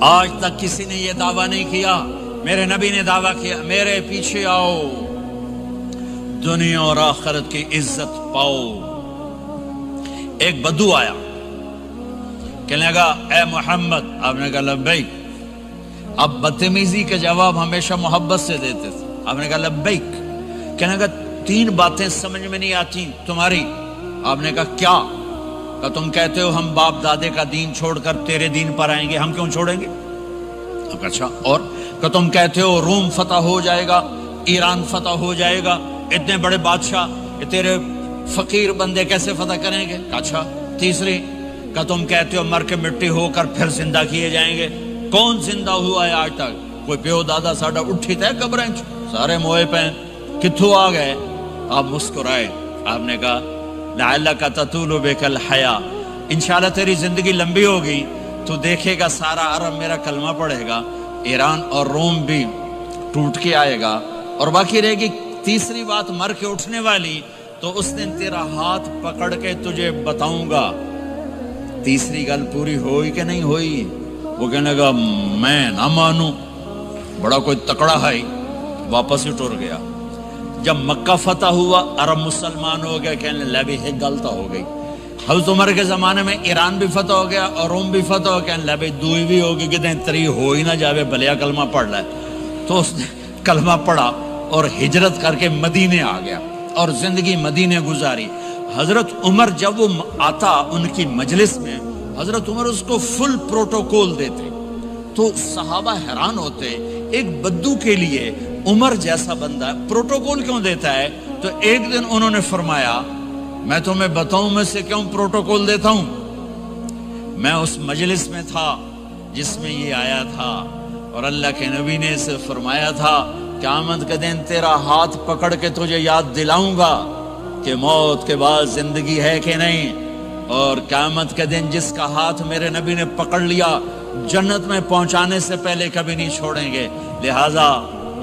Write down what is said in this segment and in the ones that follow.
آج تک کسی نے یہ دعویٰ نہیں کیا، میرے نبی نے دعویٰ کیا میرے پیچھے آؤ دنیا اور آخرت کی عزت پاؤ۔ ایک بدو آیا، کہنے لگا اے محمد، آپ نے کہا لبیک۔ اب بدتمیزی کے جواب ہمیشہ محبت سے دیتے تھے، آپ نے کہا لبیک۔ کہنے لگا 3 باتیں سمجھ میں نہیں آتی تمہاری۔ آپ نے کہا کیا؟ کہ تم کہتے ہو ہم باپ دادے کا دین چھوڑ کر تیرے دین پر آئیں گے، ہم کیوں چھوڑیں گے؟ اچھا، اور کہ تم کہتے ہو روم فتح ہو جائے گا، ایران فتح ہو جائے گا، اتنے بڑے بادشاہ یہ تیرے فقیر بندے کیسے فتح کریں گے؟ اچھا، تیسری کہ تم کہتے ہو مر کے مٹی ہو کر پھر زندہ کیے جائیں گے، کون زندہ ہوا ہے آج تک؟ کوئی پیو دادا ساڈا اٹھی تے قبریں سارے موئے پہ کتھوں آ گئے؟ آپ مسکرائے، آپ نے کہا لعلک تطول بک الحیا، انشاءاللہ تیری زندگی لمبی ہوگی تو دیکھے گا سارا عرب میرا کلمہ پڑھے گا، ایران اور روم بھی ٹوٹ کے آئے گا، اور باقی رہے گی تیسری بات مر کے اٹھنے والی، تو اس دن تیرا ہاتھ پکڑ کے تجھے بتاؤں گا۔ تیسری گل پوری ہوئی کہ نہیں ہوئی؟ وہ کہنے لگا میں نہ مانوں، بڑا کوئی تکڑا ہے، واپس ہی ٹر گیا۔ جب مکہ فتح ہوا، عرب مسلمان ہو گئے، کہنے لگے ایک غلطہ ہو گئی۔ حضرت عمر کے زمانے میں ایران بھی فتح ہو گیا اور روم بھی فتح ہو گیا، کہنے لگے دوئی بھی ہوگی کہ تری ہو ہی نہ جاوے، بھلیا کلمہ پڑھ لے۔ تو اس نے کلمہ پڑھا اور ہجرت کر کے مدینے آ گیا اور زندگی مدینے گزاری۔ حضرت عمر جب وہ آتا ان کی مجلس میں، حضرت عمر اس کو فل پروٹوکول دیتے، تو صحابہ حیران ہوتے، ایک بدو کے لیے عمر جیسا بندہ پروٹوکول کیوں دیتا ہے؟ تو ایک دن انہوں نے فرمایا میں تمہیں بتاؤں میں سے کیوں پروٹوکول دیتا ہوں؟ میں اس مجلس میں تھا جس میں یہ آیا تھا، اور اللہ کے نبی نے اسے فرمایا تھا قیامت کے دن تیرا ہاتھ پکڑ کے تجھے یاد دلاؤں گا کہ موت کے بعد زندگی ہے کہ نہیں، اور قیامت کے دن جس کا ہاتھ میرے نبی نے پکڑ لیا جنت میں پہنچانے سے پہلے کبھی نہیں چھوڑیں گے۔ لہٰذا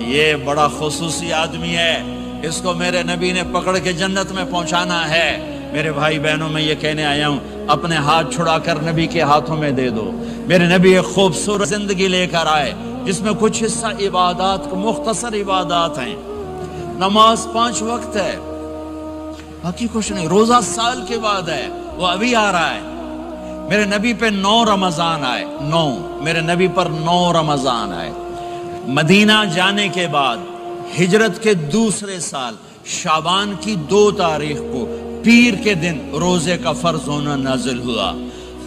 یہ بڑا خصوصی آدمی ہے، اس کو میرے نبی نے پکڑ کے جنت میں پہنچانا ہے۔ میرے بھائی بہنوں میں یہ کہنے آیا ہوں، اپنے ہاتھ چھڑا کر نبی کے ہاتھوں میں دے دو۔ میرے نبی ایک خوبصورت زندگی لے کر آئے جس میں کچھ حصہ عبادات، مختصر عبادات ہیں، نماز 5 وقت ہے، باقی کچھ نہیں، روزہ سال کے بعد ہے، وہ ابھی آ رہا ہے۔ میرے نبی پہ 9 رمضان آئے، 9 میرے نبی پر 9 رمضان آئے۔ مدینہ جانے کے بعد ہجرت کے دوسرے سال شعبان کی 2 تاریخ کو پیر کے دن روزے کا فرض ہونا نازل ہوا،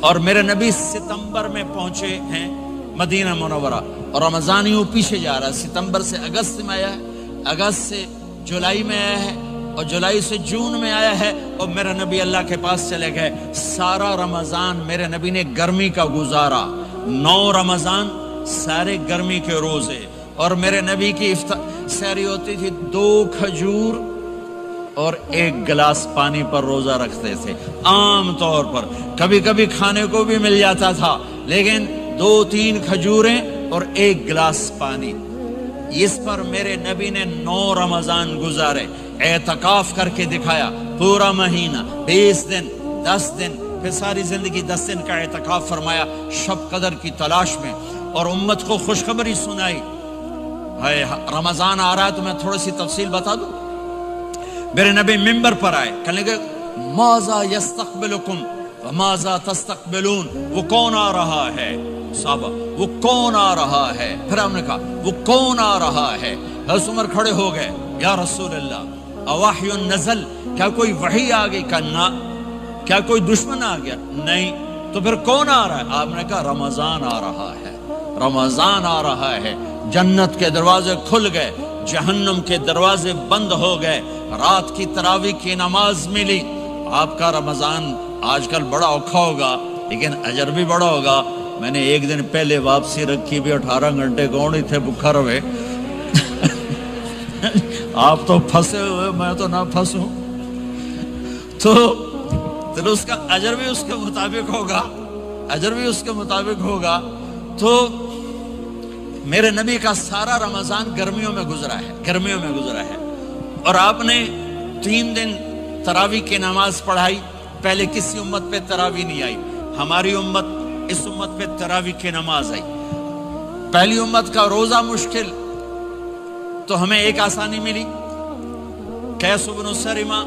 اور میرے نبی ستمبر میں پہنچے ہیں مدینہ منورہ، اور رمضان یوں پیچھے جا رہا ہے، ستمبر سے اگست میں آیا ہے، اگست سے جولائی میں آیا ہے، اور جولائی سے جون میں آیا ہے، اور میرے نبی اللہ کے پاس چلے گئے۔ سارا رمضان میرے نبی نے گرمی کا گزارا، 9 رمضان سارے گرمی کے روزے، اور میرے نبی کی سحری ہوتی تھی 2 کھجور اور 1 گلاس پانی پر روزہ رکھتے تھے عام طور پر، کبھی کبھی کھانے کو بھی مل جاتا تھا، لیکن 2-3 کھجوریں اور 1 گلاس پانی، اس پر میرے نبی نے 9 رمضان گزارے، اعتکاف کر کے دکھایا، پورا مہینہ 20 دن 10 دن، پھر ساری زندگی 10 دن کا اعتکاف فرمایا شب قدر کی تلاش میں، اور امت کو خوشخبری سنائی۔ رمضان آ رہا ہے تو میں تھوڑی سی تفصیل بتا دوں۔ میرے نبی ممبر پر آئے، کہنے لگے ماذا یستقبلکم وماذا تستقبلون، وہ کون آ رہا ہے؟ صحابہ وہ کون آ رہا ہے؟ پھر ہم نے کہا وہ کون آ رہا ہے؟ حضرت عمر کھڑے ہو گئے، یا رسول اللہ اوحی نزل، کیا کوئی وحی آ گئی؟ کہا نہ۔ کیا کوئی دشمن آ گیا؟ نہیں۔ تو پھر کون آ رہا ہے؟ آپ نے کہا رمضان آ رہا ہے، رمضان آ رہا ہے۔ جنت کے دروازے کھل گئے، جہنم کے دروازے بند ہو گئے، رات کی تراویح کی نماز ملی۔ آپ کا رمضان آج کل بڑا اوکھا ہوگا لیکن اجر بھی بڑا ہوگا۔ میں نے ایک دن پہلے واپسی رکھی بھی، 18 گھنٹے کون ہی تھے بھوکا رہے۔ آپ تو پھنسے ہوئے، میں تو نہ پھنسوں، تو اس کا اجر بھی اس کے مطابق ہوگا، اجر بھی اس کے مطابق ہوگا۔ تو میرے نبی کا سارا رمضان گرمیوں میں گزرا ہے، گرمیوں میں گزرا ہے، اور آپ نے 3 دن تراویح کی نماز پڑھائی۔ پہلے کسی امت پہ تراویح نہیں آئی، ہماری امت، اس امت پہ تراویح کی نماز آئی۔ پہلی امت کا روزہ مشکل تو ہمیں ایک آسانی ملی، قیس بن سرمہ،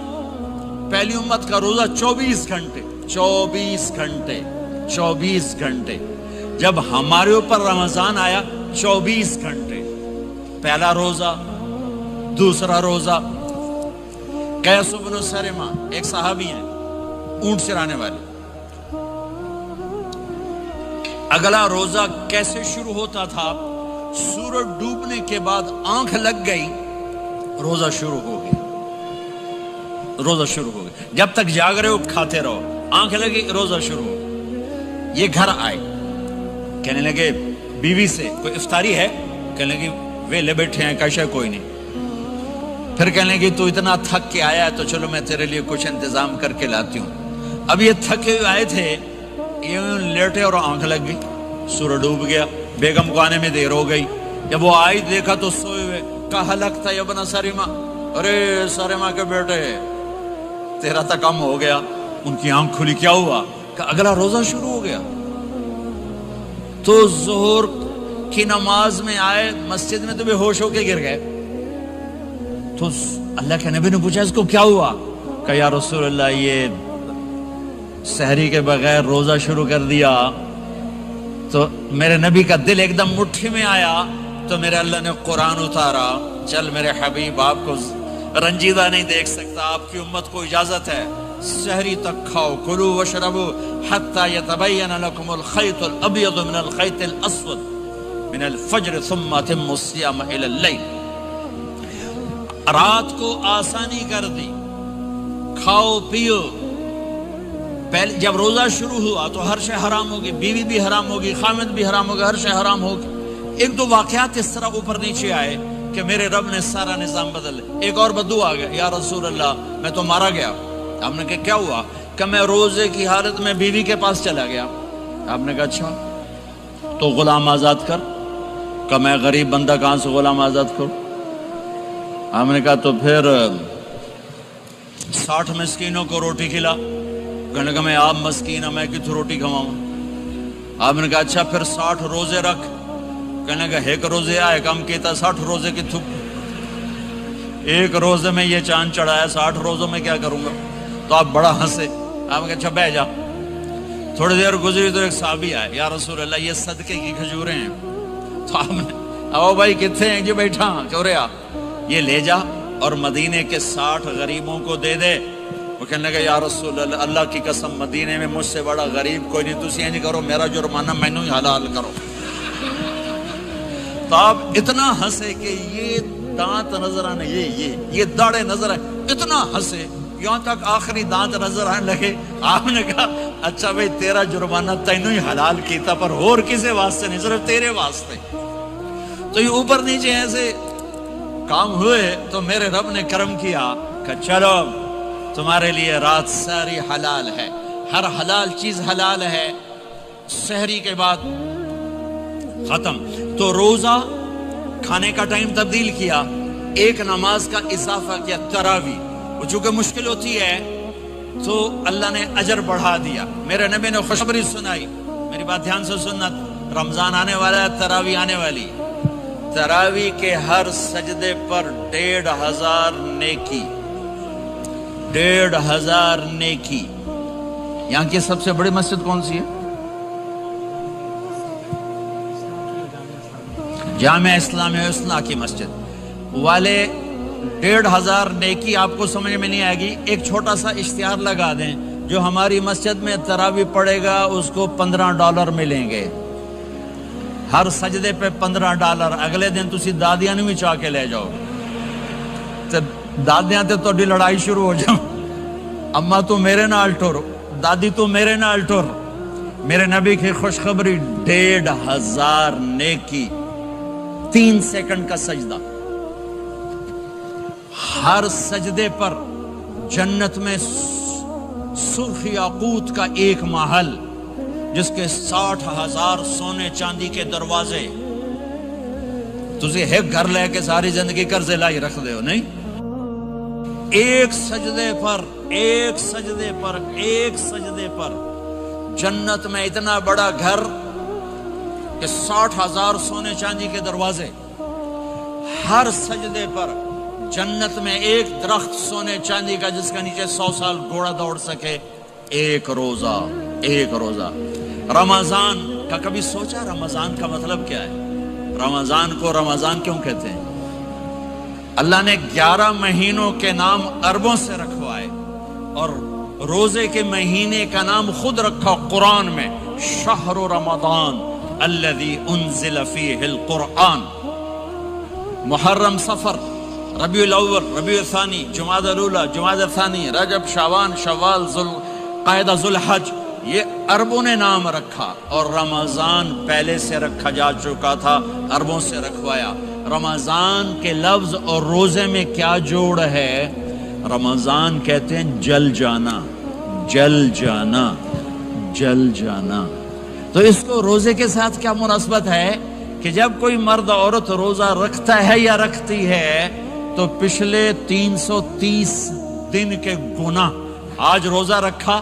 پہلی امت کا روزہ 24 گھنٹے 24 گھنٹے، جب ہمارے اوپر رمضان آیا 24 گھنٹے، پہلا روزہ، دوسرا روزہ۔ قیس بن سرمہ ایک صحابی ہیں، اونٹ چرانے والے۔ اگلا روزہ کیسے شروع ہوتا تھا؟ سورج ڈوبنے کے بعد آنکھ لگ گئی، روزہ شروع ہو گیا، روزہ شروع ہو گیا، جب تک جاگ رہے ہو کھاتے رہو، آنکھ لگی روزہ شروع ہو گیا۔ یہ گھر آئے، کہنے لگے بیوی سے کوئی افطاری ہے؟ کہنے لگے ویلے بیٹھے ہیں، کیسا کوئی نہیں۔ پھر کہنے لگے تو اتنا تھک کے آیا ہے تو چلو میں تیرے لیے کچھ انتظام کر کے لاتی ہوں۔ اب یہ تھکے ہوئے آئے تھے، یہ لیٹے اور آنکھ لگ گئی، سورج ڈوب گیا، بیگم کو آنے میں دیر ہو گئی۔ جب وہ آئی دیکھا تو سوئے ہوئے، کہا ہلکتا ابن سرمہ، ارے سرمہ کے بیٹے تیرا تو کم ہو گیا۔ ان کی آنکھ کھلی، کیا ہوا؟ کہ اگلا روزہ شروع ہو گیا۔ تو ظہر کی نماز میں آئے، مسجد میں تو بے ہوش ہو کے گر گئے۔ تو اللہ کے نبی نے پوچھا اس کو کیا ہوا؟ کہ یا رسول اللہ یہ سحری کے بغیر روزہ شروع کر دیا۔ تو میرے نبی کا دل ایک دم مٹھی میں آیا، تو میرے اللہ نے قرآن اتارا، چل میرے حبیب آپ کو رنجیدہ نہیں دیکھ سکتا، آپ کی امت کو اجازت ہے، سحری تک کھاؤ، کلوا واشربوا حتی یتبین لکم الخیط الابیض من الخیط الاسود من الفجر ثم اتموا الصیام الی اللیل۔ رات کو آسانی کر دی، کھاؤ پیو۔ پہلے جب روزہ شروع ہوا تو ہر شے حرام ہوگی، بیوی بھی حرام ہوگی، خامد بھی حرام ہوگا، ہر شے حرام ہوگی۔ ایک دو واقعات اس طرح اوپر نیچے آئے کہ میرے رب نے سارا نظام بدل۔ ایک اور بدو آ گیا، یا رسول اللہ میں تو مارا گیا۔ آپ نے کہا کیا ہوا؟ کہ میں روزے کی حالت میں بیوی کے پاس چلا گیا۔ آپ نے کہا اچھا تو غلام آزاد کر۔ کہ میں غریب بندہ کہاں سے غلام آزاد کروں؟ آپ نے کہا تو پھر 60 مسکینوں کو روٹی کھلا۔ کہنے لگا میں آپ مسکین ہوں، میں کتوں روٹی کھواؤں؟ آپ نے کہا اچھا پھر 60 روزے رکھ۔ کہنے لگا ایک روزے آئے کم کیتا، 60 روزے کی تھوک، ایک روزے میں یہ چاند چڑھایا، 60 روزوں میں کیا کروں گا؟ تو آپ بڑا ہنسے۔ آپ نے کہا اچھا بہ جا۔ تھوڑی دیر گزری تو ایک صحابی آئے، یا رسول اللہ یہ صدقے کی کھجوریں ہیں۔ تو آپ نے او بھائی کتنے ہیں؟ جی بیٹھا چوریا، یہ لے جا اور مدینے کے 60 غریبوں کو دے دے۔ وہ کہنے لگا یا رسول اللہ اللہ کی قسم مدینے میں مجھ سے بڑا غریب کوئی نہیں، تسی نہیں کرو، میرا جرمانہ مینوں ہی حلال کرو۔ تو آپ اتنا ہنسے کہ یہ دانت نظر آنے، یہ داڑے نظر آئے، اتنا ہنسے یہاں تک آخری دانت نظر آنے لگے۔ آپ نے کہا اچھا بھائی تیرا جرمانہ تینوں ہی حلال کیتا، پر اور کسے واسطے نہیں، صرف تیرے واسطے۔ تو یہ اوپر نیچے ایسے کام ہوئے تو میرے رب نے کرم کیا کہ چلو تمہارے لیے رات ساری حلال ہے، ہر حلال چیز حلال ہے۔ سحری کے بعد ختم۔ تو روزہ کھانے کا ٹائم تبدیل کیا، ایک نماز کا اضافہ کیا، تراویح۔ وہ چونکہ مشکل ہوتی ہے تو اللہ نے اجر بڑھا دیا۔ میرے نبی نے خوشخبری سنائی، میری بات دھیان سے سننا، رمضان آنے والا ہے، تراویح آنے والی۔ تراویح کے ہر سجدے پر 1500 نیکی، 1500 نیکی۔ یہاں کی سب سے بڑی مسجد کون سی ہے؟ جامعہ اسلامیہ حسنہ کی مسجد والے 1500 نیکی آپ کو سمجھ میں نہیں آئے گی۔ ایک چھوٹا سا اشتہار لگا دیں، جو ہماری مسجد میں تراویح پڑے گا اس کو $15 ملیں گے، ہر سجدے پہ $15۔ اگلے دن تسی دادیاں نہیں چاہ کے لے جاؤ، دادیاں تے تو لڑائی شروع ہو جاؤ، اما تو میرے نال ٹر، دادی تو میرے نال ٹر۔ میرے نبی کی خوشخبری 1500 نیکی، 3 سیکنڈ کا سجدہ، ہر سجدے پر جنت میں سرخ یاقوت کا ایک محل جس کے 60,000 سونے چاندی کے دروازے۔ تسی ایک گھر لے کے ساری زندگی قرضے لائی رکھ دے ہو نہیں؟ ایک سجدے پر، ایک سجدے پر، ایک سجدے پر جنت میں اتنا بڑا گھر کہ 60,000 سونے چاندی کے دروازے، ہر سجدے پر جنت میں ایک درخت سونے چاندی کا جس کا نیچے 100 سال گھوڑا دوڑ سکے، ایک روزہ، ایک روزہ۔ رمضان کا کبھی سوچا رمضان کا مطلب کیا ہے؟ رمضان کو رمضان کیوں کہتے ہیں؟ اللہ نے 11 مہینوں کے نام عربوں سے رکھوائے اور روزے کے مہینے کا نام خود رکھا قرآن میں، شہر رمضان الذی انزل فیہ القرآن۔ محرم، صفر، ربیع الاول، ربیع الثانی، جمادی الاولی، جمادی الثانی، رجب، شعبان، شوال، ذوالقعدہ، ذوالحج، یہ عربوں نے نام رکھا، اور رمضان پہلے سے رکھا جا چکا تھا، عربوں سے رکھوایا۔ رمضان کے لفظ اور روزے میں کیا جوڑ ہے؟ رمضان کہتے ہیں جل جانا، جل جانا، جل جانا۔ تو اس کو روزے کے ساتھ کیا مناسبت ہے کہ جب کوئی مرد عورت روزہ رکھتا ہے یا رکھتی ہے تو پچھلے 330 دن کے گناہ، آج روزہ رکھا،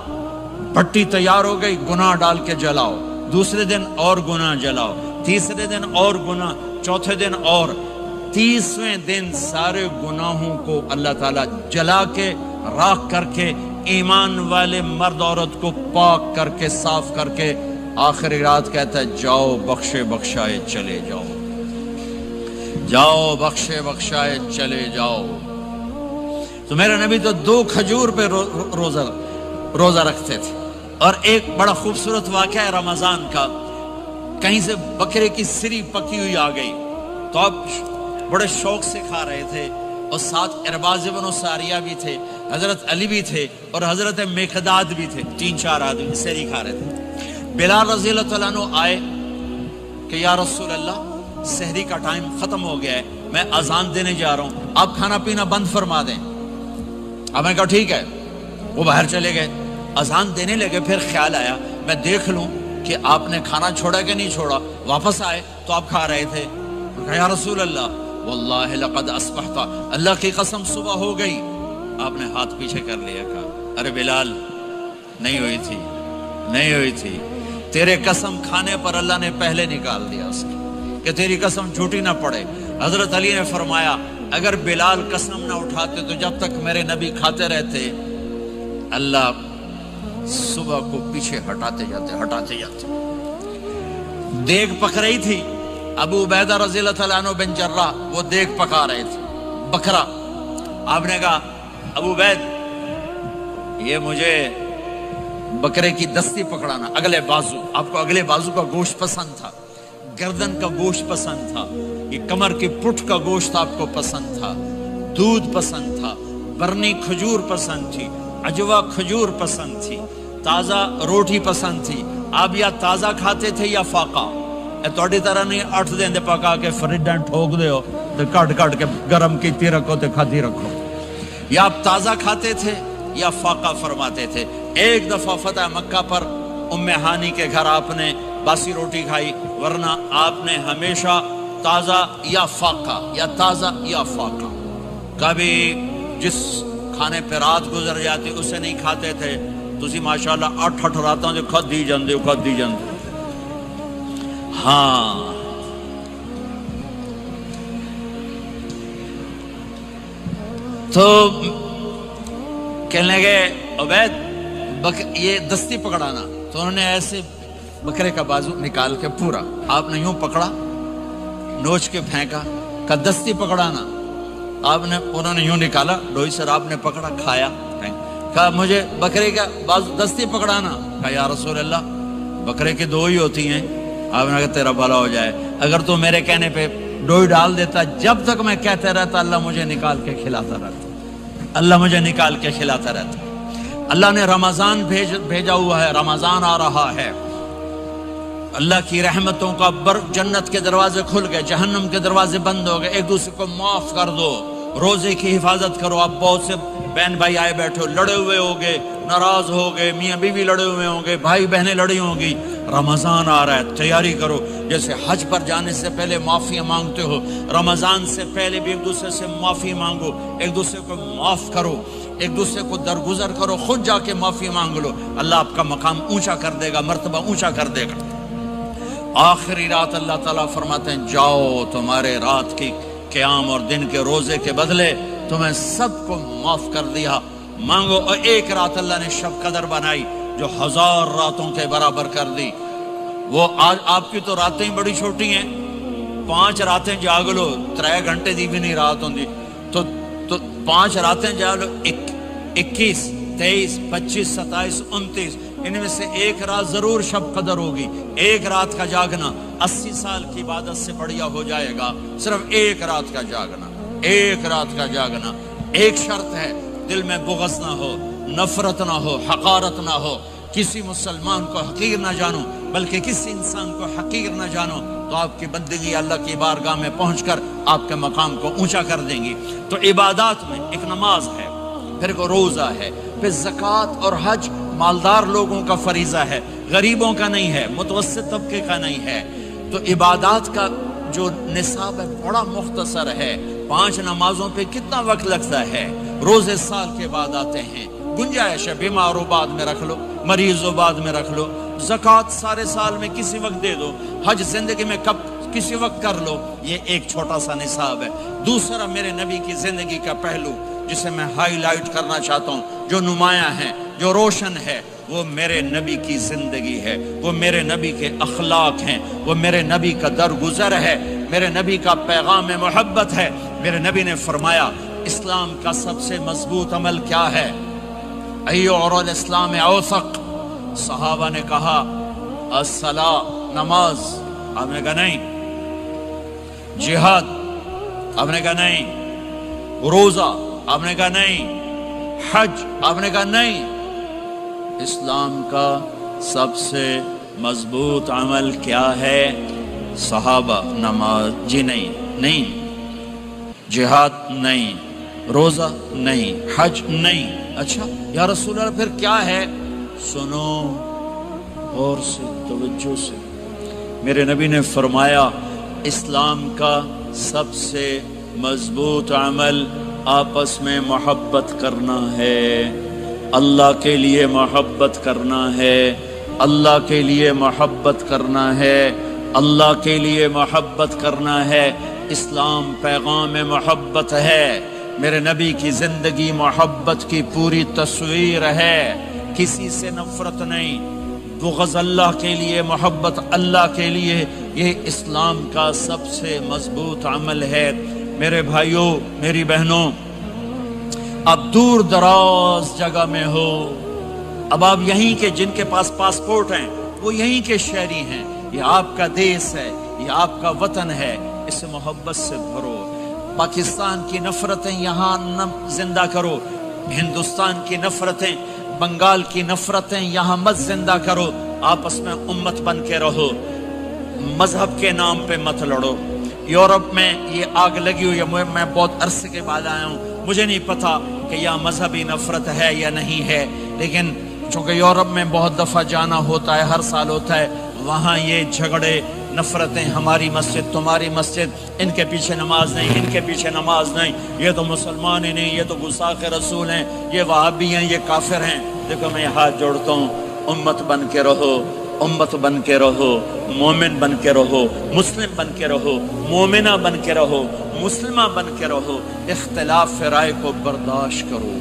بھٹی تیار ہو گئی، گناہ ڈال کے جلاؤ، دوسرے دن اور گناہ جلاؤ، تیسرے دن اور گناہ، چوتھے دن اور، 30ویں دن سارے گناہوں کو اللہ تعالیٰ جلا کے، راکھ کر کے، ایمان والے مرد عورت کو پاک کر کے، صاف کر کے، آخری رات کہتا ہے جاؤ بخشے بخشائے چلے جاؤ، جاؤ بخشے بخشائے چلے جاؤ۔ تو میرے نبی تو 2 کھجور پہ روزہ رکھتے تھے۔ اور ایک بڑا خوبصورت واقعہ ہے رمضان کا، کہیں سے بکرے کی سری پکی ہوئی آ گئی تو آپ بڑے شوق سے کھا رہے تھے، اور ساتھ ارباز بن ساریہ بھی تھے، حضرت علی بھی تھے، اور حضرت مقداد بھی تھے، 3-4 آدمی سری کھا رہے تھے۔ بلال رضی اللہ تعالیٰ عنہ آئے کہ یا رسول اللہ سحری کا ٹائم ختم ہو گیا ہے، میں اذان دینے جا رہا ہوں، آپ کھانا پینا بند فرما دیں۔ اب میں کہا ٹھیک ہے، وہ باہر چلے گئے، اذان دینے لگے، پھر خیال آیا میں دیکھ لوں کہ آپ نے کھانا چھوڑا کہ نہیں چھوڑا، واپس آئے تو آپ کھا رہے تھے۔ یا رسول اللہ واللہ لقد اصبحت، اللہ کی قسم صبح ہو گئی۔ آپ نے ہاتھ پیچھے کر لیا، کہا ارے بلال نہیں ہوئی تھی، نہیں ہوئی تھی، تیرے قسم کھانے پر اللہ نے پہلے نکال دیا اس کی کہ تیری قسم جھوٹی نہ پڑے۔ حضرت علی نے فرمایا اگر بلال قسم نہ اٹھاتے تو جب تک میرے نبی کھاتے رہتے اللہ صبح کو پیچھے ہٹاتے جاتے۔ دیگ پک رہی تھی، ابو عبیدہ رضی اللہ تعالیٰ عنہ بن جراح وہ دیگ پکا رہے تھے، بکرا۔ آپ نے کہا ابو عبید یہ مجھے بکرے کی دستی پکڑانا، اگلے بازو، آپ کو اگلے بازو کا گوشت پسند تھا، گردن کا گوشت پسند تھا، یہ کمر کی پٹھ کا گوشت آپ کو پسند تھا، دودھ پسند تھا، برنی کھجور پسند تھی، عجوا کھجور پسند تھی، تازہ روٹی پسند تھی۔ آپ یا تازہ کھاتے تھے یا فاقہ، توڑی طرح نہیں 8 دن دے پکا کے فریڈاں ٹھوک دے ہو تو کٹ کے گرم کیتی رکھو تو کھاتی رکھو، یا آپ تازہ کھاتے تھے یا فاقہ فرماتے تھے۔ ایک دفعہ فتح مکہ پر ام ہانی کے گھر آپ نے باسی روٹی کھائی، ورنہ آپ نے ہمیشہ تازہ یا فاقہ، یا تازہ یا فاقہ، کبھی جس کھانے پہ رات گزر جاتی اسے نہیں کھاتے تھے۔ تسی ماشاءاللہ 8 راتوں سے کھد دی جاندے ہو۔ ہاں تو کہنے لگے عبید یہ دستی پکڑانا، تو انہوں نے ایسے بکرے کا بازو نکال کے پورا آپ نے یوں پکڑا، نوچ کے پھینکا، کہا دستی پکڑانا، انہوں نے یوں نکالا ڈوئی سر، آپ نے پکڑا، کھایا، کہا مجھے بکرے کا بازو دستی پکڑانا، کہا یا رسول اللہ بکرے کی 2 ہی ہوتی ہیں۔ آپ نے کہا تیرا بھلا ہو جائے، اگر تو میرے کہنے پہ ڈوئی ڈال دیتا، جب تک میں کہتے رہتا اللہ مجھے نکال کے کھلاتا رہتا، اللہ مجھے نکال کے کھلاتا رہتا۔ اللہ نے رمضان بھیجا ہوا ہے، رمضان آ رہا ہے، اللہ کی رحمتوں کا جنت کے دروازے کھل گئے، جہنم کے دروازے بند ہو گئے، ایک دوسرے کو معاف کر دو، روزے کی حفاظت کرو۔ آپ بہت سے بہن بھائی آئے بیٹھے ہو، لڑے ہوئے ہوگے، ناراض ہوگے، میاں بیوی لڑے ہوئے ہوں گے، بھائی بہنیں لڑی ہوں گی، رمضان آ رہا ہے، تیاری کرو۔ جیسے حج پر جانے سے پہلے معافی مانگتے ہو، رمضان سے پہلے بھی ایک دوسرے سے معافی مانگو، ایک دوسرے کو معاف کرو، ایک دوسرے کو درگزر کرو، خود جا کے معافی مانگ لو، اللہ آپ کا مقام اونچا کر دے گا، مرتبہ اونچا کر دے گا۔ آخری رات اللہ تعالیٰ فرماتے ہیں جاؤ تمہارے رات کی قیام اور دن کے روزے کے بدلے تمہیں سب کو معاف کر دیا، مانگو۔ اور ایک رات اللہ نے شب قدر بنائی جو 1000 راتوں کے برابر کر دی۔ وہ آج آپ کی تو راتیں ہی بڑی چھوٹی ہیں، 5 راتیں جاگ لو 3 گھنٹے دی بھی نہیں رات ہوندی، تو 5 راتیں جاگ لو 21 23 25 27 29، ان میں سے ایک رات ضرور شب قدر ہوگی۔ ایک رات کا جاگنا 80 سال کی عبادت سے بڑھیا ہو جائے گا، صرف ایک رات کا جاگنا، ایک رات کا جاگنا۔ ایک شرط ہے، دل میں بغض نہ ہو، نفرت نہ ہو، حقارت نہ ہو، کسی مسلمان کو حقیر نہ جانو بلکہ کسی انسان کو حقیر نہ جانو، تو آپ کی بندگی اللہ کی بارگاہ میں پہنچ کر آپ کے مقام کو اونچا کر دیں گی۔ تو عبادات میں ایک نماز ہے، پھر ایک روزہ ہے، پھر زکوٰۃ اور حج مالدار لوگوں کا فریضہ ہے، غریبوں کا نہیں ہے، متوسط طبقے کا نہیں ہے۔ تو عبادات کا جو نصاب ہے بڑا مختصر ہے۔ 5 نمازوں پہ کتنا وقت لگتا ہے؟ روزے سال کے بعد آتے ہیں، گنجائش ہے، بیمار ہو بعد میں رکھ لو، مریض ہو بعد میں رکھ لو، زکوٰۃ سارے سال میں کسی وقت دے دو، حج زندگی میں کب کسی وقت کر لو۔ یہ ایک چھوٹا سا نصاب ہے۔ دوسرا میرے نبی کی زندگی کا پہلو جسے میں ہائی لائٹ کرنا چاہتا ہوں، جو نمایاں ہے، جو روشن ہے، وہ میرے نبی کی زندگی ہے، وہ میرے نبی کے اخلاق ہیں، وہ میرے نبی کا درگزر ہے، میرے نبی کا پیغام محبت ہے۔ میرے نبی نے فرمایا اسلام کا سب سے مضبوط عمل کیا ہے؟ ایو اور الاسلام اوثق۔ صحابہ نے کہا الصلاۃ، نماز، آپ نے کہا نہیں۔ جہاد، آپ نے کہا نہیں۔ روزہ، آپ نے کہا نہیں۔ حج، آپ نے کہا نہیں۔ اسلام کا سب سے مضبوط عمل کیا ہے؟ صحابہ، نماز، جی نہیں۔ جہاد نہیں، روزہ نہیں، حج نہیں۔ اچھا یا رسول اللہ پھر کیا ہے؟ سنو اور سے توجہ سے، میرے نبی نے فرمایا اسلام کا سب سے مضبوط عمل آپس میں محبت کرنا ہے، اللہ کے لیے محبت کرنا ہے، اللہ کے لیے محبت کرنا ہے، اللہ کے لیے محبت کرنا ہے۔ اسلام پیغام محبت ہے، میرے نبی کی زندگی محبت کی پوری تصویر ہے، کسی سے نفرت نہیں، بغض اللہ کے لیے، محبت اللہ کے لیے، یہ اسلام کا سب سے مضبوط عمل ہے۔ میرے بھائیوں، میری بہنوں، اب دور دراز جگہ میں ہو، اب آپ یہیں کے، جن کے پاس پاسپورٹ ہیں وہ یہیں کے شہری ہیں، یہ آپ کا دیس ہے، یہ آپ کا وطن ہے، اسے محبت سے بھرو۔ پاکستان کی نفرتیں یہاں نہ زندہ کرو، ہندوستان کی نفرتیں، بنگال کی نفرتیں یہاں مت زندہ کرو، آپس میں امت بن کے رہو، مذہب کے نام پہ مت لڑو۔ یورپ میں یہ آگ لگی ہوئی ہے، میں بہت عرصے کے بعد آیا ہوں، مجھے نہیں پتا کہ یہاں مذہبی نفرت ہے یا نہیں ہے، لیکن چونکہ یورپ میں بہت دفعہ جانا ہوتا ہے، ہر سال ہوتا ہے، وہاں یہ جھگڑے، نفرتیں، ہماری مسجد تمہاری مسجد، ان کے پیچھے نماز نہیں، ان کے پیچھے نماز نہیں، یہ تو مسلمان ہی نہیں، یہ تو گستاخ رسول ہیں، یہ وہابی ہیں، یہ کافر ہیں۔ دیکھو میں ہاتھ جوڑتا ہوں، امت بن کے رہو، امت بن کے رہو، مومن بن کے رہو، مسلم بن کے رہو، مومنہ بن کے رہو، مسلمہ بن کے رہو، اختلاف رائے کو برداشت کرو۔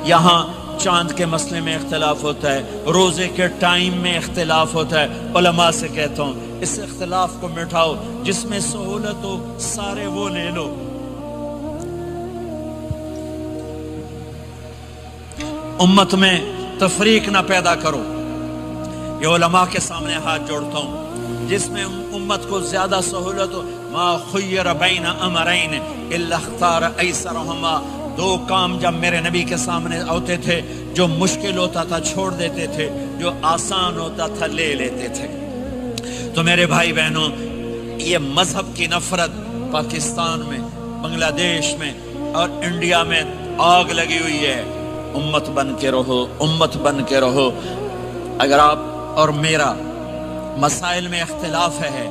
یہاں چاند کے مسئلے میں اختلاف ہوتا ہے، روزے کے ٹائم میں اختلاف ہوتا ہے، علماء سے کہتا ہوں اس اختلاف کو مٹھاؤ، جس میں سہولت ہو سارے وہ لے لو۔ امت میں تفریق نہ پیدا کرو، یہ علماء کے سامنے ہاتھ جوڑتا ہوں، جس میں امت کو زیادہ سہولت ہو، ما خیر بین امرین الا اختار ایسرہما، 2 کام جب میرے نبی کے سامنے ہوتے تھے، جو مشکل ہوتا تھا چھوڑ دیتے تھے، جو آسان ہوتا تھا لے لیتے تھے۔ تو میرے بھائی بہنوں، یہ مذہب کی نفرت پاکستان میں، بنگلہ دیش میں اور انڈیا میں آگ لگی ہوئی ہے۔ امت بن کے رہو، امت بن کے رہو۔ اگر آپ اور میرا مسائل میں اختلاف ہے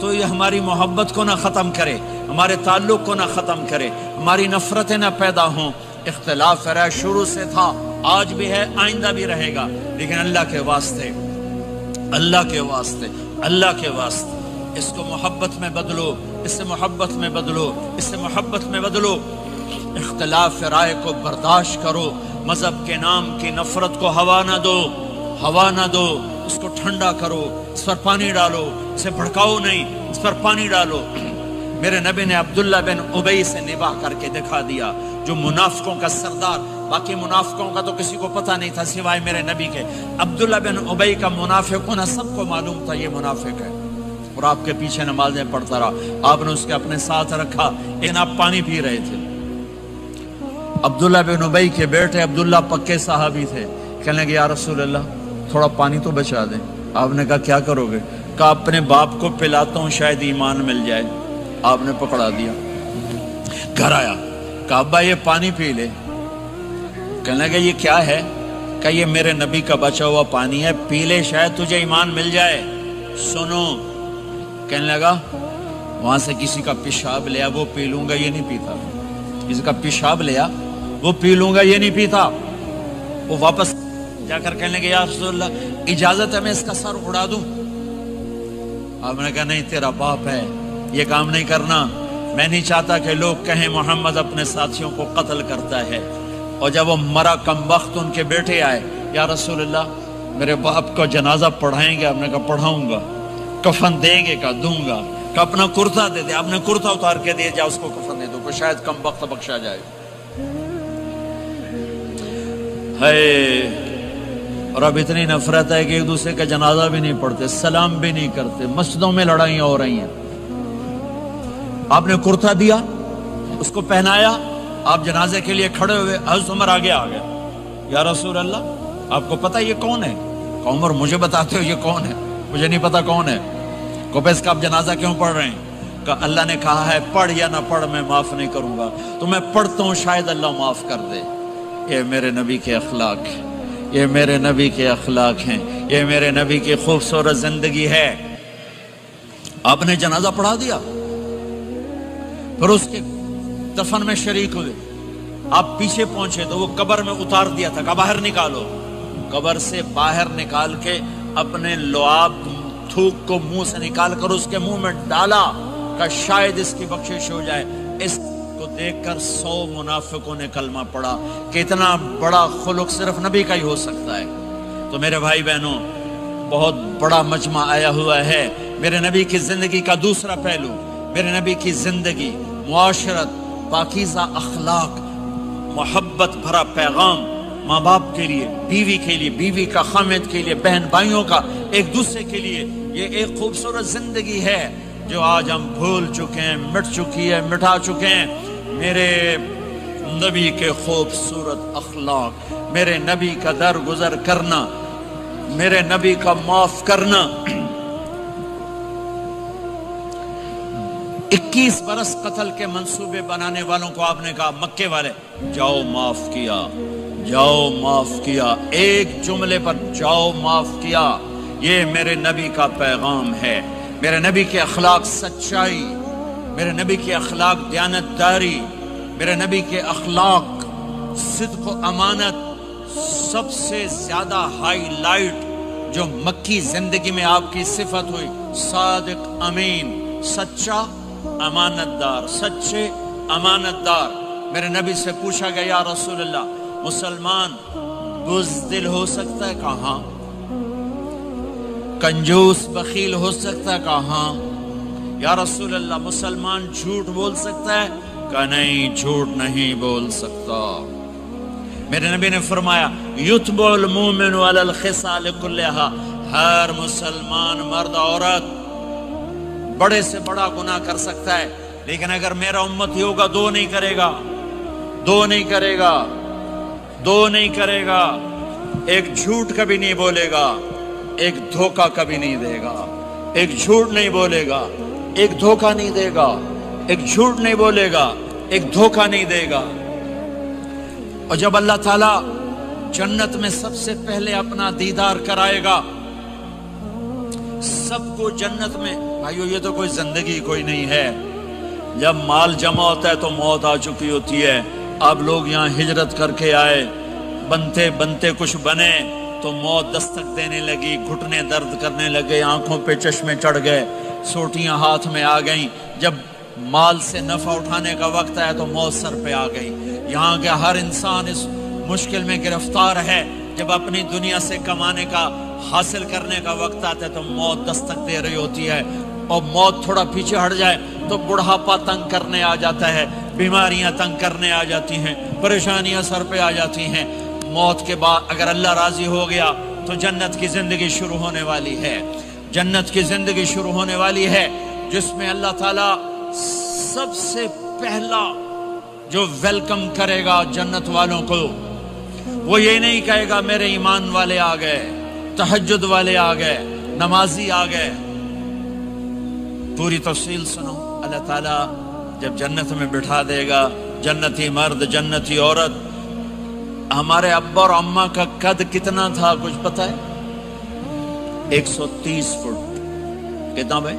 تو یہ ہماری محبت کو نہ ختم کرے، ہمارے تعلق کو نہ ختم کرے، ہماری نفرتیں نہ پیدا ہوں۔ اختلاف رائے شروع سے تھا، آج بھی ہے، آئندہ بھی رہے گا، لیکن اللہ کے واسطے، اللہ کے واسطے اللہ کے واسطے اس کو محبت میں بدلو، اس سے محبت میں بدلو، اس سے محبت میں بدلو۔ اختلاف رائے کو برداشت کرو، مذہب کے نام کی نفرت کو ہوا نہ دو، ہوا نہ دو، اس کو ٹھنڈا کرو، اس پر پانی ڈالو، اسے بھڑکاؤ نہیں، اس پر پانی ڈالو۔ میرے نبی نے عبداللہ بن ابی سے نباہ کر کے دکھا دیا، جو منافقوں کا سردار، باقی منافقوں کا تو کسی کو پتہ نہیں تھا سوائے میرے نبی کے، عبداللہ بن ابی کا منافق ہونا سب کو معلوم تھا، یہ منافق ہے، اور آپ کے پیچھے نمازیں پڑھتا رہا، آپ نے اس کے اپنے ساتھ رکھا، لیکن آپ پانی پی رہے تھے۔ عبداللہ بن ابی کے بیٹے عبداللہ پکے صحابی تھے، کہنے لگے یا رسول اللہ تھوڑا پانی تو بچا دیں۔ آپ نے کہا کیا کرو گے؟ کہا اپنے باپ کو پلاتا ہوں شاید ایمان مل جائے۔ آپ نے پکڑا دیا، گھر آیا، کہا ابا یہ پانی پی لے۔ کہنے لگے یہ کیا ہے؟ کہا یہ میرے نبی کا بچا ہوا پانی ہے، پی لے شاید تجھے ایمان مل جائے۔ سنو، کہنے لگا وہاں سے کسی کا پیشاب لیا وہ پی لوں گا، یہ نہیں پیتا، کسی کا پیشاب لیا وہ پی لوں گا، یہ نہیں پیتا۔ وہ واپس جا کر کہنے لگے یا رسول اللہ اجازت ہے میں اس کا سر اڑا دوں؟ آپ نے کہا نہیں، تیرا باپ ہے، یہ کام نہیں کرنا، میں نہیں چاہتا کہ لوگ کہیں محمد اپنے ساتھیوں کو قتل کرتا ہے۔ اور جب وہ مرا کم وقت ان کے بیٹے آئے، یا رسول اللہ میرے باپ کا جنازہ پڑھائیں گے؟ آپ نے کہا پڑھاؤں گا۔ کفن دیں گے؟ کہا دوں گا۔ کہ اپنا کرتا دے دے۔ آپ نے کرتا اتار کے دے جا اس کو کفن دے دو کہ شاید کم وقت بخشا جائے۔ اور اب اتنی نفرت ہے کہ ایک دوسرے کا جنازہ بھی نہیں پڑھتے، سلام بھی نہیں کرتے، مسجدوں میں لڑائیاں ہو رہی ہیں۔ آپ نے کرتا دیا، اس کو پہنایا، آپ جنازے کے لیے کھڑے ہوئے، حضرت عمر آگے آ گیا، یا رسول اللہ آپ کو پتہ یہ کون ہے؟ کہ عمر مجھے بتاتے ہو یہ کون ہے؟ مجھے نہیں پتا کون ہے۔ کہ اس کا آپ جنازہ کیوں پڑھ رہے ہیں؟ کہ اللہ نے کہا ہے پڑھ یا نہ پڑھ میں معاف نہیں کروں گا، تو میں پڑھتا ہوں شاید اللہ معاف کر دے۔ یہ میرے نبی کے اخلاق ہیں، یہ میرے نبی کے اخلاق ہیں، یہ میرے نبی کی خوبصورت زندگی ہے۔ آپ نے جنازہ پڑھا دیا، پھر اس کے دفن میں شریک ہوئے، آپ پیچھے پہنچے تو وہ قبر میں اتار دیا تھا کہ باہر نکالو۔ قبر سے باہر نکال کے اپنے لعاب تھوک کو منہ سے نکال کر اس کے منہ میں ڈالا کہ شاید اس کی بخشش ہو جائے۔ اس کو دیکھ کر 100 منافقوں نے کلمہ پڑھا کہ اتنا بڑا خلق صرف نبی کا ہی ہو سکتا ہے۔ تو میرے بھائی بہنوں، بہت بڑا مجمع آیا ہوا ہے۔ میرے نبی کی زندگی کا دوسرا پہلو، میرے نبی کی زندگی، معاشرت، پاکیزہ اخلاق، محبت بھرا پیغام، ماں باپ کے لیے، بیوی کے لیے، بیوی کا خامد کے لیے، بہن بھائیوں کا ایک دوسرے کے لیے، یہ ایک خوبصورت زندگی ہے جو آج ہم بھول چکے ہیں، مٹ چکی ہے، مٹا چکے ہیں۔ میرے نبی کے خوبصورت اخلاق، میرے نبی کا درگزر کرنا، میرے نبی کا معاف کرنا۔ 21 برس قتل کے منصوبے بنانے والوں کو آپ نے کہا مکے والے جاؤ معاف کیا، جاؤ معاف کیا، ایک جملے پر جاؤ معاف کیا۔ یہ میرے نبی کا پیغام ہے، میرے نبی کے اخلاق سچائی، میرے نبی کے اخلاق دیانتداری، میرے نبی کے اخلاق صدق و امانت۔ سب سے زیادہ ہائی لائٹ جو مکی زندگی میں آپ کی صفت ہوئی، صادق امین، سچا امانت دار، سچے امانت دار۔ میرے نبی سے پوچھا گیا یا رسول اللہ مسلمان بزدل ہو سکتا ہے؟ کہاں؟ کنجوس بخیل ہو سکتا ہے؟ کہاں؟ یا رسول اللہ مسلمان جھوٹ بول سکتا ہے؟ کہ نہیں، جھوٹ نہیں بول سکتا۔ میرے نبی نے فرمایا یتبع المومن علی الخصال کلھا، ہر مسلمان مرد عورت بڑے سے بڑا گناہ کر سکتا ہے، لیکن اگر میرا امتی ہوگا دو نہیں کرے گا، دو نہیں کرے گا، دو نہیں کرے گا۔ ایک جھوٹ کبھی نہیں بولے گا، ایک دھوکہ کبھی نہیں دے گا۔ ایک جھوٹ نہیں بولے گا، ایک دھوکہ نہیں دے گا، ایک جھوٹ نہیں بولے گا، ایک دھوکہ نہیں دے گا۔ اور جب اللہ تعالیٰ جنت میں سب سے پہلے اپنا دیدار کرائے گا سب کو جنت میں، بھائیو یہ تو کوئی زندگی کوئی نہیں ہے۔ جب مال جمع ہوتا ہے تو موت آ چکی ہوتی ہے۔ آپ لوگ یہاں ہجرت کر کے آئے، بنتے بنتے کچھ بنے، تو موت دستک دینے لگی، گھٹنے درد کرنے لگے، آنکھوں پہ چشمے چڑھ گئے، سوٹیاں ہاتھ میں آ گئیں۔ جب مال سے نفع اٹھانے کا وقت آیا تو موت سر پہ آ گئی۔ یہاں کے ہر انسان اس مشکل میں گرفتار ہے، جب اپنی دنیا سے کمانے کا، حاصل کرنے کا وقت آتا ہے تو موت دستک دے رہی ہوتی ہے، اور موت تھوڑا پیچھے ہٹ جائے تو بڑھاپا تنگ کرنے آ جاتا ہے، بیماریاں تنگ کرنے آ جاتی ہیں، پریشانیاں سر پہ آ جاتی ہیں۔ موت کے بعد اگر اللہ راضی ہو گیا تو جنت کی زندگی شروع ہونے والی ہے، جنت کی زندگی شروع ہونے والی ہے، جس میں اللہ تعالیٰ سب سے پہلا جو ویلکم کرے گا جنت والوں کو، وہ یہ نہیں کہے گا میرے ایمان والے آ گئے، تہجد والے آ گئے، نمازی آ گئے۔ پوری تفصیل سنو۔ اللہ تعالیٰ جب جنت میں بٹھا دے گا، جنتی مرد، جنتی عورت۔ ہمارے ابا اور اماں کا قد کتنا تھا کچھ پتہ ہے؟ 130 فٹ۔ کتنا بھائی؟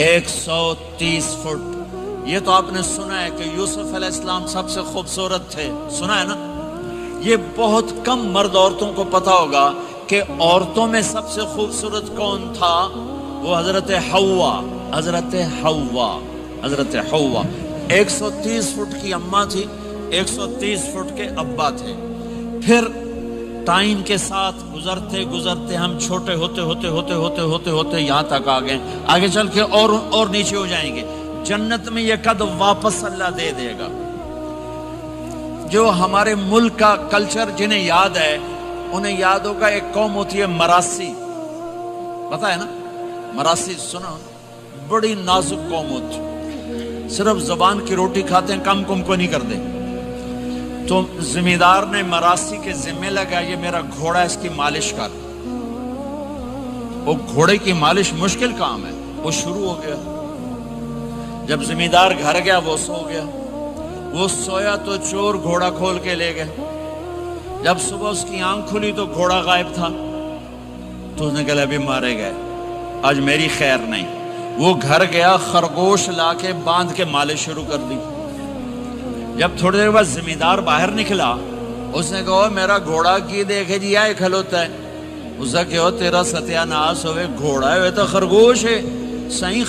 130 فٹ۔ یہ تو آپ نے سنا ہے کہ یوسف علیہ السلام سب سے خوبصورت تھے، سنا ہے نا؟ یہ بہت کم مرد عورتوں کو پتا ہوگا کہ عورتوں میں سب سے خوبصورت کون تھا؟ وہ حضرت حوا، حضرت حوا، حضرت حوا۔ 130 فٹ کی اماں تھی، 130 فٹ کے ابا تھے۔ پھر ٹائم کے ساتھ گزرتے گزرتے ہم چھوٹے ہوتے ہوتے ہوتے ہوتے ہوتے ہوتے یہاں تک آ گئے، آگے چل کے اور نیچے ہو جائیں گے۔ جنت میں یہ قد واپس اللہ دے دے گا۔ جو ہمارے ملک کا کلچر جنہیں یاد ہے، انہیں یاد ہوگا ایک قوم ہوتی ہے مراسی، پتا ہے نا؟ مراسی سنا؟ بڑی نازک قوم ہوتی، صرف زبان کی روٹی کھاتے ہیں، کم کم کو نہیں کرتے۔ تو زمیندار نے مراسی کے ذمہ لگا یہ میرا گھوڑا، اس کی مالش کر۔ وہ گھوڑے کی مالش مشکل کام ہے، وہ شروع ہو گیا۔ جب زمیندار گھر گیا وہ سو گیا، وہ سویا تو چور گھوڑا کھول کے لے گئے۔ جب صبح اس کی آنکھ کھلی تو گھوڑا غائب تھا، تو اس نے کہا ابھی مارے گئے، آج میری خیر نہیں۔ وہ گھر گیا، خرگوش لا کے باندھ کے مالش شروع کر دی۔ جب تھوڑی دیر بعد زمیندار باہر نکلا، اس نے کہا میرا گھوڑا کی دیکھے جی آئے کھلوتا ہے۔ اس نے کہا تیرا ستیہ ناس ہوئے، گھوڑا ہے تو خرگوش ہے، صحیح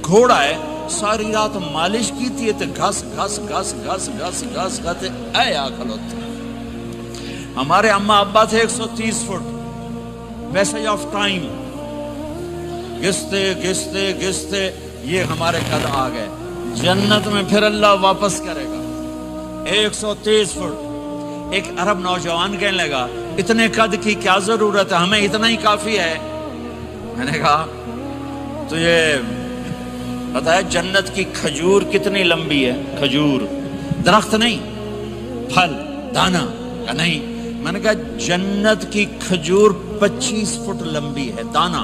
گھوڑا ہے۔ ساری رات مالش کی تھی تو گھس گھس گھس گھس گھس گھس گھس اے آ کھلوتا۔ ہمارے اماں ابا تھے 130 فٹ، پیسج آف ٹائم، گھستے گھستے گھستے یہ ہمارے قد آ گئے۔ جنت میں پھر اللہ واپس کرے گا 130 فٹ۔ ایک عرب نوجوان کہنے لگا اتنے قد کی کیا ضرورت ہے، ہمیں اتنا ہی کافی ہے۔ میں نے کہا تو یہ بتایا جنت کی کھجور کتنی لمبی ہے؟ کھجور درخت نہیں، پھل دانا کا نہیں۔ میں نے کہا جنت کی کھجور 25 فٹ لمبی ہے، دانا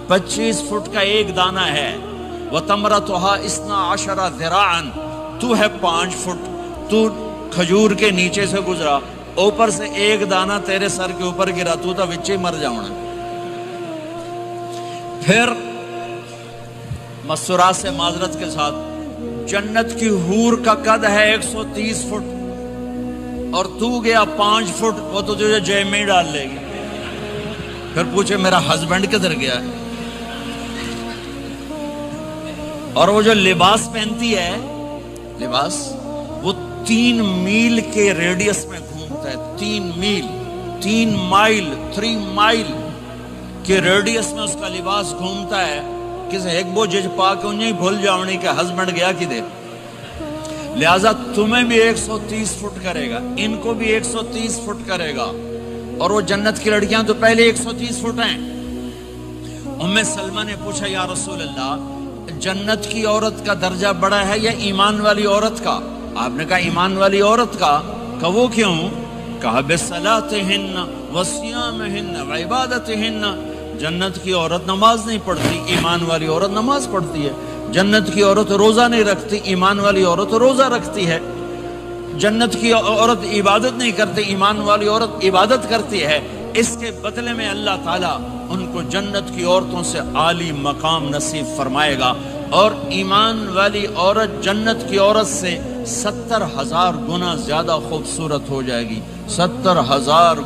25 فٹ کا ایک دانا ہے۔ وَتَمْرَتُهَا 12 ذِرَاعًا، تو ہے 5 فٹ، تو کھجور کے نیچے سے گزرا، اوپر سے ایک دانا تیرے سر کے اوپر گرا، تو تا وچے مر جاؤنا۔ پھر مسورات سے معذرت کے ساتھ جنت کی حور کا قد ہے 130 فٹ، اور تو گیا 5 فٹ، وہ تو تجھے جیب میں ہی ڈال لے گی۔ پھر پوچھے میرا ہسبینڈ کدھر گیا ہے؟ اور وہ جو لباس پہنتی ہے، لباس وہ 3 میل کے ریڈیس میں گھومتا ہے، 3 میل، 3 مائل، 3 مائل کے ریڈیس میں اس کا لباس گھومتا ہے۔ کسی ایک بو جج پا کے انہیں بھول جاؤنی کہ ہسبینڈ گیا کی دے۔ لہٰذا تمہیں بھی 130 فٹ کرے گا، ان کو بھی 130 فٹ کرے گا، اور وہ جنت کی لڑکیاں تو پہلے 130 فٹ ہیں۔ ام سلمہ نے پوچھا یا رسول اللہ جنت کی عورت کا درجہ بڑا ہے یا ایمان والی عورت کا؟ آپ نے کہا ایمان والی عورت کا۔ کہ وہ کیوں؟ کہا بصلاتہن وصیامہن وعبادتہن، جنت کی عورت نماز نہیں پڑھتی، ایمان والی عورت نماز پڑھتی ہے۔ جنت کی عورت روزہ نہیں رکھتی، ایمان والی عورت روزہ رکھتی ہے۔ جنت کی عورت عبادت نہیں کرتی، ایمان والی عورت عبادت کرتی ہے۔ اس کے بدلے میں اللہ تعالیٰ ان کو جنت کی عورتوں سے عالی مقام نصیب فرمائے گا، اور ایمان والی عورت جنت کی عورت سے 70,000 گنا زیادہ خوبصورت ہو جائے گی۔ 70,000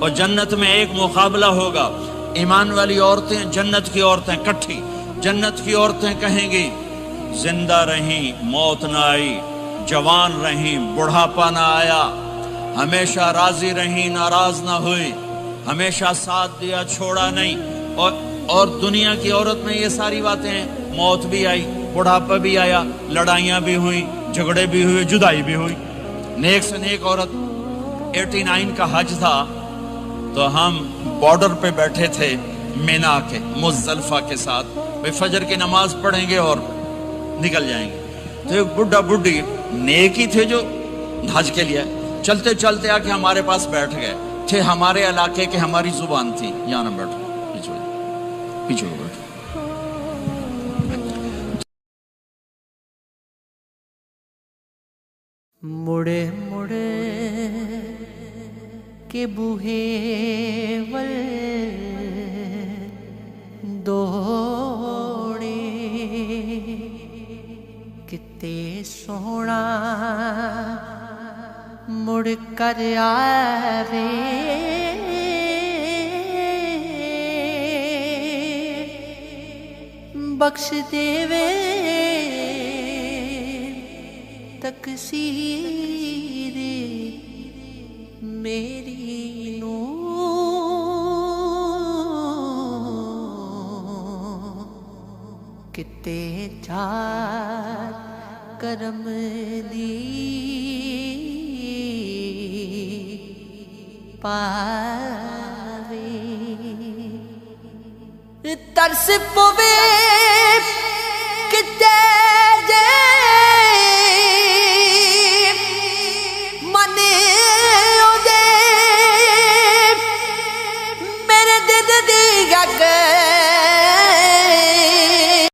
اور جنت میں ایک مقابلہ ہوگا، ایمان والی عورتیں، جنت کی عورتیں کٹھی، جنت کی عورتیں کہیں گی زندہ رہیں موت نہ آئی، جوان رہیں بڑھاپا نہ آیا، ہمیشہ راضی رہیں ناراض نہ ہوئی، ہمیشہ ساتھ دیا چھوڑا نہیں۔ اور دنیا کی عورت میں یہ ساری باتیں ہیں، موت بھی آئی، بڑھاپا بھی آیا، لڑائیاں بھی ہوئیں، جھگڑے بھی ہوئے، جدائی بھی ہوئی۔ نیک سے نیک عورت 89 کا حج تھا تو ہم بارڈر پہ بیٹھے تھے مینا کے مزدلفہ کے ساتھ، بھئی فجر کی نماز پڑھیں گے اور نکل جائیں گے۔ تو ایک بڈھا بڈھی نیک ہی تھے جو حج کے لیے چلتے چلتے آ کے ہمارے پاس بیٹھ گئے تھے، ہمارے علاقے کے، ہماری زبان تھی، یہاں نہ بیٹھو، پیچھے بیٹھو۔ مڑے مڑے کے بوہے ول دوڑے کتے سونا مڑ کر آوے بخش دے وے تقصیر میری نو کتے چار کرم دی پاوے ترس پوے